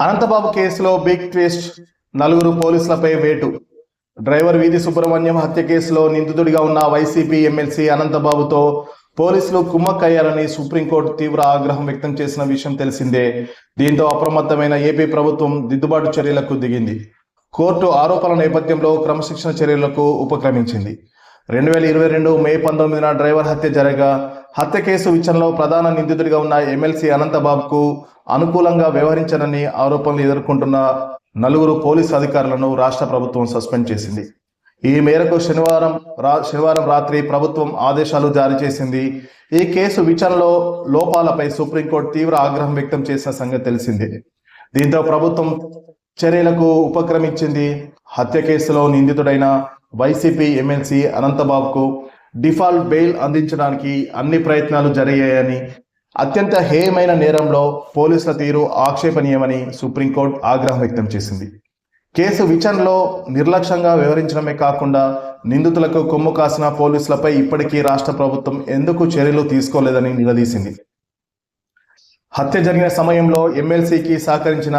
అనంతబాబు కేసులో big twist. నలుగురు పోలీసులపై వేటు. డ్రైవర్ వీధి సుబ్రహ్మణ్యం హత్య కేసులో నిందితుడిగా ఉన్న వైసీపీ ఎమ్మెల్సీ అనంతబాబుతో పోలీసులు కుమ్మక్కయ్యారని సుప్రీంకోర్టు తీవ్ర ఆగ్రహం వ్యక్తం చేసిన విషయం తెలిసిందే. దీంతో అప్రమత్తమైన ఏపీ ప్రభుత్వం దిద్దుబాటు చర్యలకు దిగింది. కోర్టు ఆరోపణల నేపథ్యంలో క్రమశిక్షణ చర్యలకు ఉపక్రమించింది. 2022 మే 19న డ్రైవర్ హత్య జరగగా హత్య కేసు విచారణలో ప్రధాన నిందితుడిగా ఉన్న ఎమ్మెల్సీ అనంతబాబుకు అనుకూలంగా వ్యవహరించారని ఆరోపణలు ఎదుర్కొంటున్న నలుగురు పోలీసు అధికారులను రాష్ట్ర ప్రభుత్వం సస్పెండ్ చేసింది. ఈ మేరకు శనివారం రాత్రి ప్రభుత్వం ఆదేశాలు జారీ చేసింది. ఈ కేసు విచారణలో లోపాలపై సుప్రీంకోర్టు తీవ్ర ఆగ్రహం వ్యక్తం చేసిన సంగతి తెలిసిందే. దీంతో ప్రభుత్వం చర్యలకు ఉపక్రమించింది. హత్య కేసులో నిందితుడైన వైసీపీ ఎమ్మెల్సీ అనంతబాబుకు డిఫాల్ట్ బెయిల్ అందించడానికి అన్ని ప్రయత్నాలు జరిగాయని, అత్యంత హేయమైన నేరంలో పోలీసుల తీరు ఆక్షేపణీయమని సుప్రీంకోర్టు ఆగ్రహం వ్యక్తం చేసింది. కేసు విచారణలో నిర్లక్ష్యంగా వ్యవహరించడమే కాకుండా నిందితులకు కొమ్ము కాసిన పోలీసులపై ఇప్పటికీ రాష్ట్ర ప్రభుత్వం ఎందుకు చర్యలు తీసుకోలేదని నిలదీసింది. హత్య జరిగిన సమయంలో ఎమ్మెల్సీకి సహకరించిన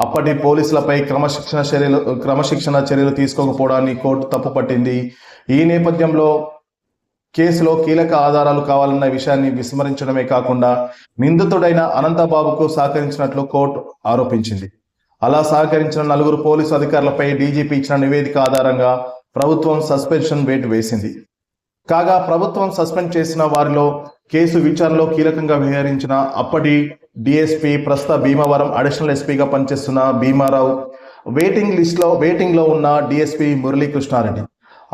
అప్పటి పోలీసులపై క్రమశిక్షణ చర్యలు తీసుకోకపోవడాన్ని కోర్టు తప్పుపట్టింది. ఈ నేపథ్యంలో కేసులో కీలక ఆధారాలు కావాలన్న విషయాన్ని విస్మరించడమే కాకుండా నిందితుడైన అనంతబాబుకు సహకరించినట్లు కోర్టు ఆరోపించింది. అలా సహకరించిన నలుగురు పోలీసు అధికారులపై డీజీపీ ఇచ్చిన నివేదిక ఆధారంగా ప్రభుత్వం సస్పెన్షన్ వేటు వేసింది. కాగా ప్రభుత్వం సస్పెండ్ చేసిన వారిలో కేసు విచారణలో కీలకంగా వ్యవహరించిన అప్పటి డిఎస్పీ, ప్రస్తుత భీమవరం అడిషనల్ ఎస్పీగా పనిచేస్తున్న భీమారావు, వెయిటింగ్ లో ఉన్న డిఎస్పీ మురళీకృష్ణారెడ్డి,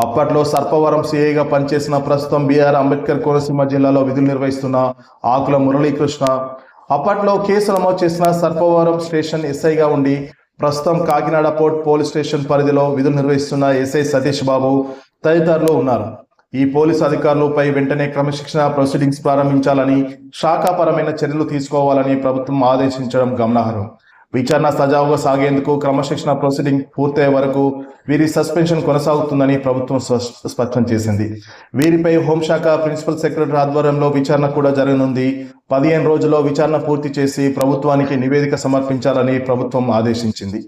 అప్పట్లో సర్పవరం సిఐగా పనిచేసిన ప్రస్తుతం బిఆర్ అంబేద్కర్ కోనసీమ జిల్లాలో విధులు నిర్వహిస్తున్న ఆకుల మురళీకృష్ణ, అప్పట్లో కేసు నమోదు చేసిన సర్పవరం స్టేషన్ ఎస్ఐగా ఉండి ప్రస్తుతం కాకినాడ పోర్ట్ పోలీస్ స్టేషన్ పరిధిలో విధులు నిర్వహిస్తున్న ఎస్ఐ సతీష్ బాబు తదితరులు ఉన్నారు. ఈ పోలీసు అధికారులపై వెంటనే క్రమశిక్షణ ప్రొసీడింగ్స్ ప్రారంభించాలని, శాఖాపరమైన చర్యలు తీసుకోవాలని ప్రభుత్వం ఆదేశించడం గమనార్హం. విచారణ సజావుగా సాగేందుకు క్రమశిక్షణ ప్రొసీడింగ్ పూర్తయ్యే వరకు వీరి సస్పెన్షన్ కొనసాగుతుందని ప్రభుత్వం స్పష్టం చేసింది. వీరిపై హోంశాఖ ప్రిన్సిపల్ సెక్రటరీ ఆధ్వర్యంలో విచారణ కూడా జరగనుంది. 15 రోజుల్లో విచారణ పూర్తి చేసి ప్రభుత్వానికి నివేదిక సమర్పించాలని ప్రభుత్వం ఆదేశించింది.